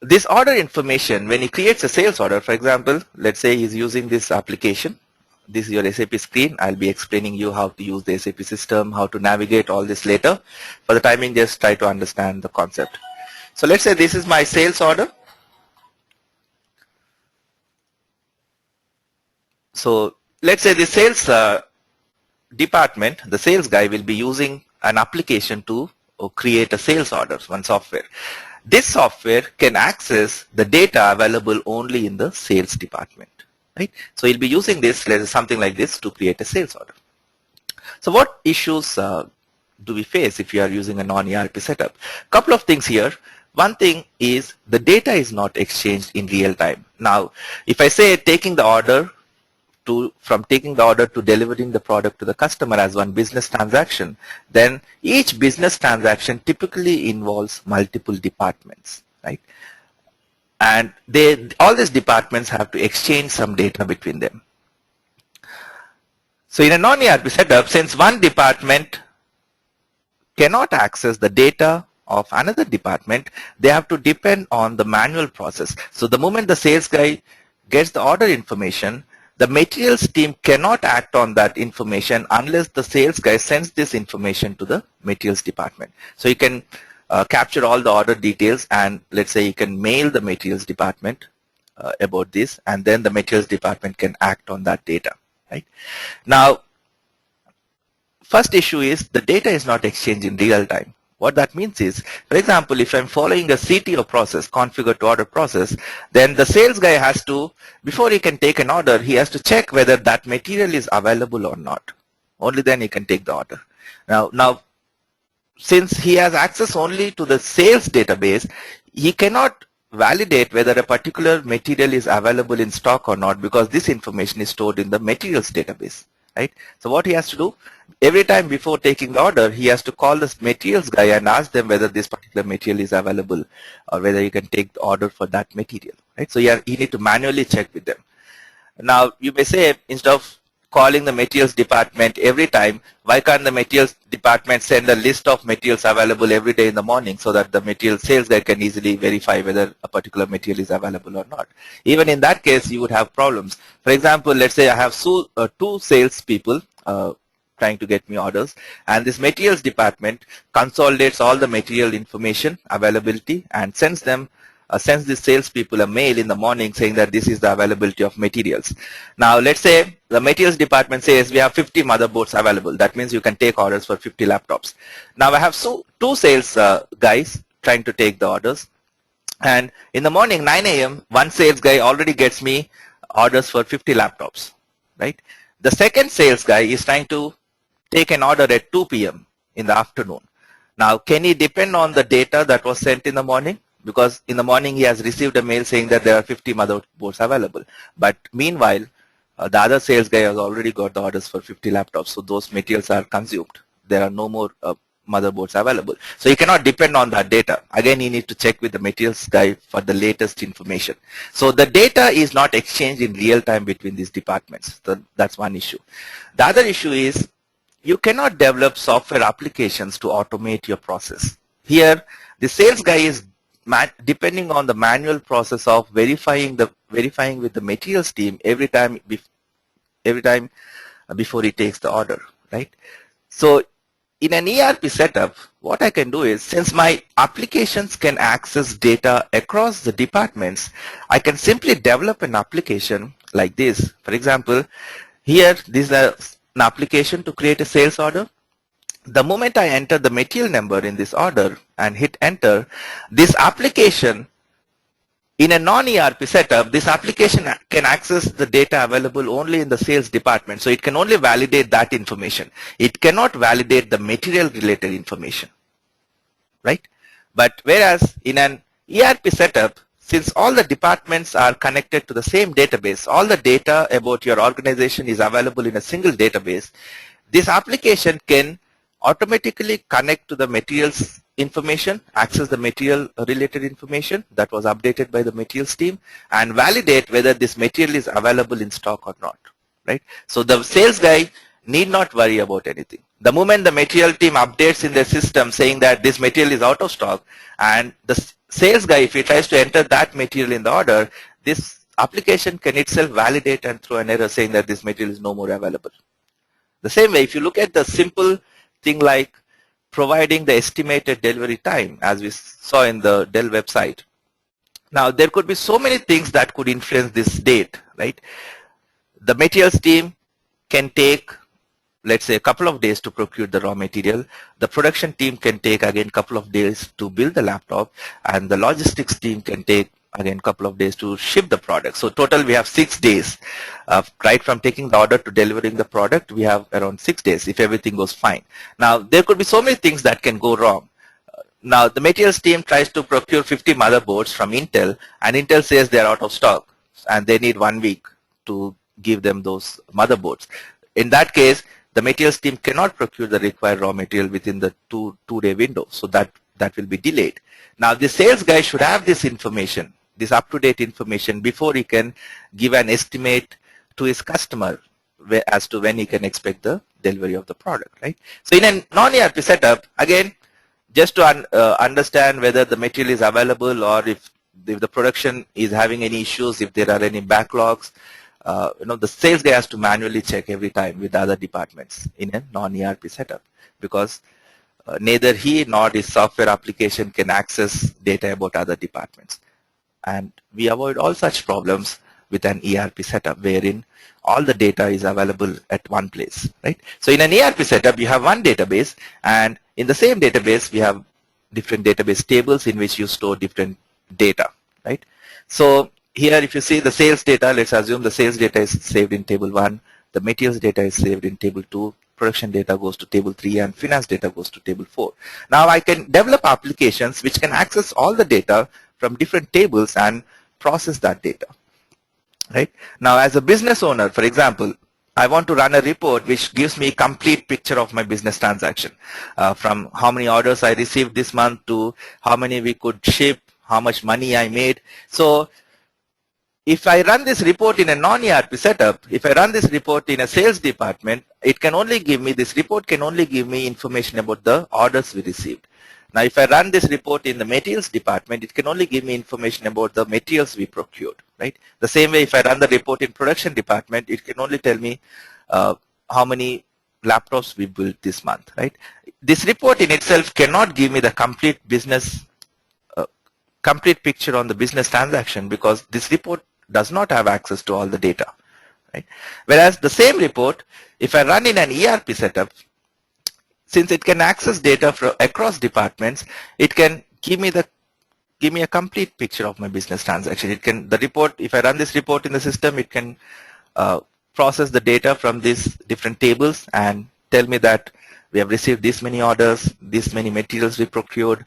this order information, when he creates a sales order, for example, let's say he's using this application. This is your SAP screen. I'll be explaining you how to use the SAP system, how to navigate all this later. For the timing, just try to understand the concept. So let's say this is my sales order. So let's say the sales department, the sales guy will be using an application to create a sales order, one software. This software can access the data available only in the sales department, right? So you'll be using this, something like this, to create a sales order. So what issues do we face if you are using a non-ERP setup? Couple of things here. One thing is the data is not exchanged in real time. Now, if I say taking the order from taking the order to delivering the product to the customer as one business transaction, then each business transaction typically involves multiple departments, right? And all these departments have to exchange some data between them. So in a non-ERP setup, since one department cannot access the data of another department, they have to depend on the manual process. So the moment the sales guy gets the order information, the materials team cannot act on that information unless the sales guy sends this information to the materials department. So you can capture all the order details, and let's say you can mail the materials department about this, and then the materials department can act on that data, right? Now, first issue is the data is not exchanged in real time. What that means is, for example, if I'm following a CTO process, configure to order process, then the sales guy has to, before he can take an order, he has to check whether that material is available or not. Only then he can take the order. Now, since he has access only to the sales database, he cannot validate whether a particular material is available in stock or not, because this information is stored in the materials database, right? So what he has to do, every time before taking the order, he has to call the materials guy and ask them whether this particular material is available or whether you can take the order for that material, right? So you need to manually check with them. Now, you may say, instead of calling the materials department every time, why can't the materials department send a list of materials available every day in the morning so that the material sales guy can easily verify whether a particular material is available or not? Even in that case, you would have problems. For example, let's say I have two sales people trying to get me orders, and this materials department consolidates all the material information availability and sends the salespeople a mail in the morning saying that this is the availability of materials. Now, let's say the materials department says we have 50 motherboards available. That means you can take orders for 50 laptops. Now, I have two sales guys trying to take the orders. And in the morning, 9 a.m., one sales guy already gets me orders for 50 laptops, right? The second sales guy is trying to take an order at 2 p.m. in the afternoon. Now, can he depend on the data that was sent in the morning? Because in the morning he has received a mail saying that there are 50 motherboards available. But meanwhile, the other sales guy has already got the orders for 50 laptops. So those materials are consumed. There are no more motherboards available. So you cannot depend on that data. Again, you need to check with the materials guy for the latest information. So the data is not exchanged in real time between these departments. So that's one issue. The other issue is you cannot develop software applications to automate your process. Here, the sales guy is depending on the manual process of verifying with the materials team every time before he takes the order, right? So in an ERP setup, what I can do is, since my applications can access data across the departments, I can simply develop an application like this. For example, here this is an application to create a sales order. The moment I enter the material number in this order and hit enter, this application, in a non-ERP setup, this application can access the data available only in the sales department. So it can only validate that information. It cannot validate the material related information, right? But whereas in an ERP setup, since all the departments are connected to the same database, all the data about your organization is available in a single database, this application can automatically connect to the materials information, access the material related information that was updated by the materials team, and validate whether this material is available in stock or not, right? So the sales guy need not worry about anything. The moment the material team updates in their system saying that this material is out of stock, and sales guy, if he tries to enter that material in the order, this application can itself validate and throw an error saying that this material is no more available. The same way, if you look at the simple thing like providing the estimated delivery time, as we saw in the Dell website. Now, there could be so many things that could influence this date, right? The materials team can take, let's say, a couple of days to procure the raw material. The production team can take, again, a couple of days to build the laptop, and the logistics team can take, again, a couple of days to ship the product. So total, we have 6 days. Right from taking the order to delivering the product, we have around 6 days if everything goes fine. Now, there could be so many things that can go wrong. Now, the materials team tries to procure 50 motherboards from Intel, and Intel says they're out of stock, and they need 1 week to give them those motherboards. In that case, the materials team cannot procure the required raw material within the two-day window, so that will be delayed. Now, the sales guy should have this information, this up-to-date information, before he can give an estimate to his customer as to when he can expect the delivery of the product, right? So in a non-ERP setup, again, just to understand whether the material is available, or if the production is having any issues, if there are any backlogs, the sales guy has to manually check every time with other departments in a non-ERP setup, because neither he nor his software application can access data about other departments. And we avoid all such problems with an ERP setup wherein all the data is available at one place, right? So in an ERP setup, you have one database, and in the same database, we have different database tables in which you store different data, right? So here, if you see the sales data, let's assume the sales data is saved in table 1, the materials data is saved in table 2, production data goes to table 3, and finance data goes to table 4. Now, I can develop applications which can access all the data from different tables and process that data, right? Now, as a business owner, for example, I want to run a report which gives me a complete picture of my business transaction, from how many orders I received this month to how many we could ship, how much money I made. So if I run this report in a non-ERP setup, if I run this report in a sales department, this report can only give me information about the orders we received. Now, if I run this report in the materials department, it can only give me information about the materials we procured, right? The same way, if I run the report in production department, it can only tell me how many laptops we built this month, right? This report in itself cannot give me the complete picture on the business transaction, because this report does not have access to all the data, right? Whereas the same report, if I run in an ERP setup, since it can access data from across departments, it can give me a complete picture of my business transaction. If I run this report in the system, it can process the data from these different tables and tell me that we have received this many orders, this many materials we procured.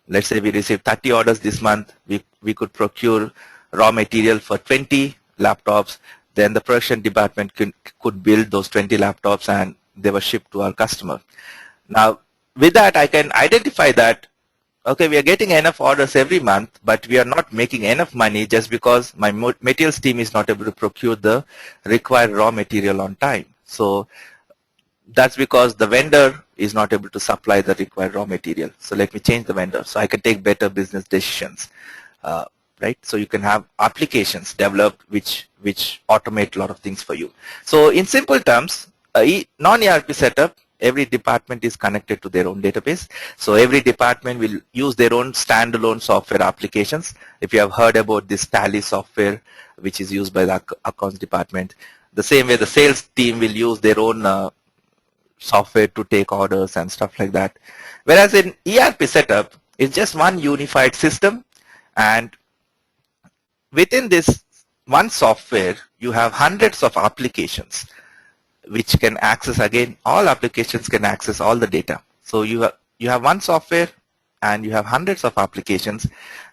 Let's say we received 30 orders this month. We could procure raw material for 20 laptops. Then the production department could build those 20 laptops, and they were shipped to our customer. Now, with that, I can identify that, okay, we are getting enough orders every month, but we are not making enough money just because my materials team is not able to procure the required raw material on time. So that's because the vendor is not able to supply the required raw material. So let me change the vendor so I can take better business decisions, right? So you can have applications developed which automate a lot of things for you. So in simple terms, a non-ERP setup, every department is connected to their own database. So every department will use their own standalone software applications. If you have heard about this Tally software, which is used by the accounts department, the same way the sales team will use their own software to take orders and stuff like that. Whereas in ERP setup, it's just one unified system, and within this one software, you have hundreds of applications which can access, again, all applications can access all the data. So you have one software and you have hundreds of applications,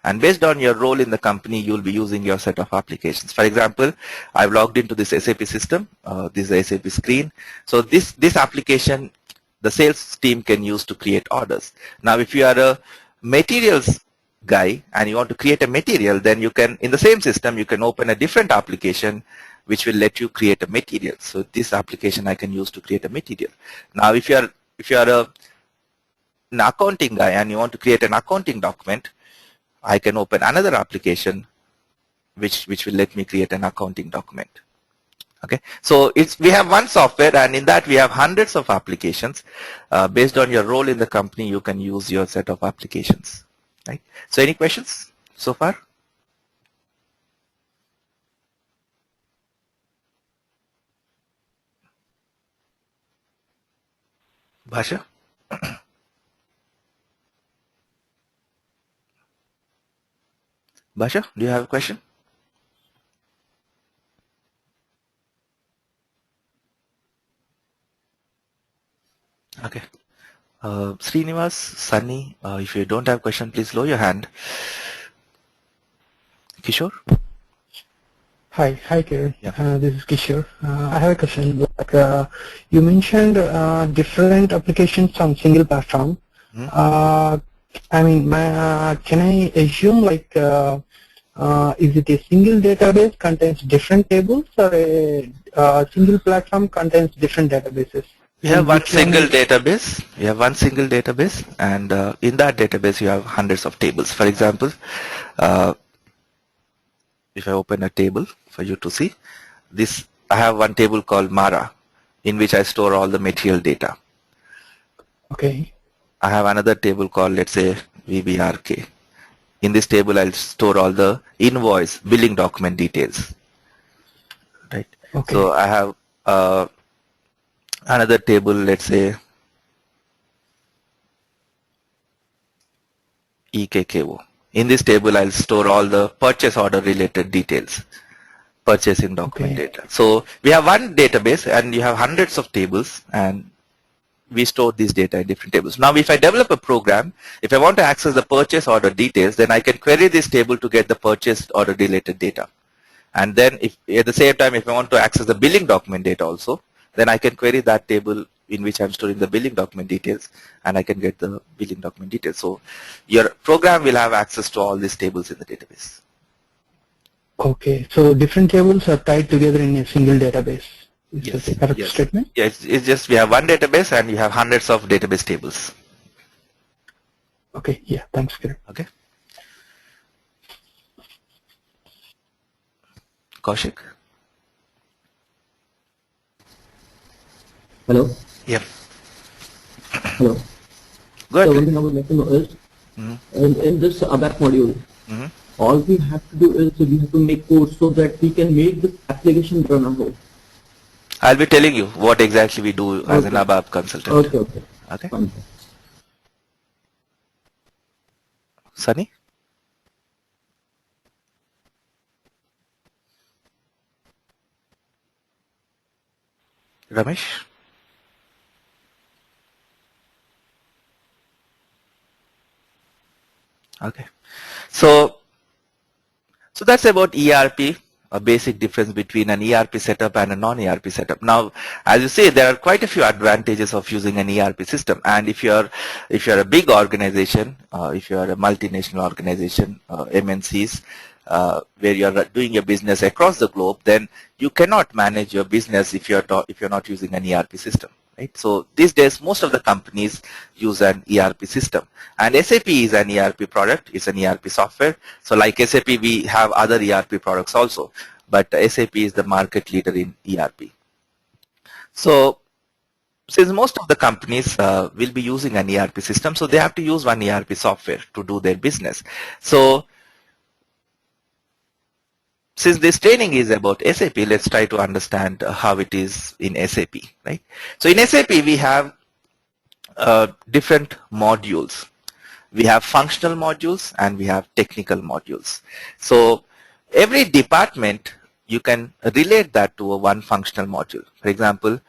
and based on your role in the company, you'll be using your set of applications. For example, I've logged into this SAP system. This is the SAP screen. So this application, the sales team can use to create orders. Now, if you are a materials guy and you want to create a material, then you can, in the same system, you can open a different application which will let you create a material. So this application I can use to create a material. Now, if you are an accounting guy and you want to create an accounting document, I can open another application which will let me create an accounting document. Okay, so we have one software, and in that we have hundreds of applications. Based on your role in the company, you can use your set of applications. Right. So any questions so far? Bhasha? Bhasha, do you have a question? Okay. Srinivas, Sunny, if you don't have question, please lower your hand. Kishore? Hi, Kiran. Yeah. This is Kishore. I have a question. You mentioned different applications on single platform. Hmm? Can I assume is it a single database contains different tables, or a single platform contains different databases? We have And one which one single is database. We have one single database, and in that database you have hundreds of tables. For example, if I open a table for you to see, this I have one table called Mara, in which I store all the material data. okay? I have another table called, let's say, VBRK. In this table, I'll store all the invoice billing document details. Right. Okay. So I have another table, let's say EKKO. In this table, I'll store all the purchase order related details, purchasing document Okay. data. So we have one database, and you have hundreds of tables, and we store these data in different tables. Now, if I develop a program, if I want to access the purchase order details, then I can query this table to get the purchase order related data. And then if at the same time, if I want to access the billing document data also, then I can query that table in which I'm storing the billing document details, and I can get the billing document details. So your program will have access to all these tables in the database. Okay. So different tables are tied together in a single database. Is Yes. that a correct Yes. statement? Yeah, it's just we have one database and you have hundreds of database tables. Okay. Yeah. Thanks, Kiran. Okay. Kaushik? Hello. Yeah. Hello. Go ahead. So one thing I would like to know is, in this ABAP module, all we have to do is we have to make code so that we can make this application run on hold. I'll be telling you what exactly we do as an ABAP consultant. Okay. Okay. Okay. Fine. Sunny? Ramesh? Okay. So that's about ERP, a basic difference between an ERP setup and a non-ERP setup. Now, as you see, there are quite a few advantages of using an ERP system. And if you're a big organization, if you're a multinational organization, MNCs, where you're doing your business across the globe, then you cannot manage your business if you're not using an ERP system. Right? So these days, most of the companies use an ERP system, and SAP is an ERP product. It's an ERP software. So like SAP, we have other ERP products also, but SAP is the market leader in ERP. So since most of the companies will be using an ERP system, so they have to use one ERP software to do their business. So since this training is about SAP, let's try to understand how it is in SAP, right? So in SAP, we have different modules. We have functional modules and we have technical modules. So every department, you can relate that to one functional module. For example,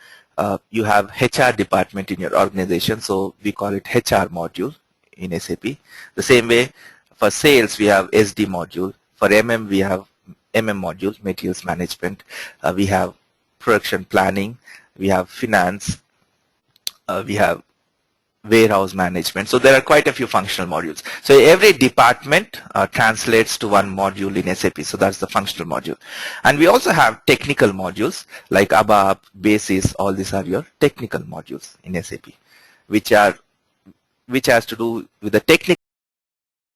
you have HR department in your organization, so we call it HR module in SAP. The same way, for sales, we have SD module. For MM, we have MM module, materials management. We have production planning. We have finance. We have warehouse management. So there are quite a few functional modules. So every department translates to one module in SAP. So that's the functional module. And we also have technical modules like ABAP, Basis. All these are your technical modules in SAP, which has to do with the technical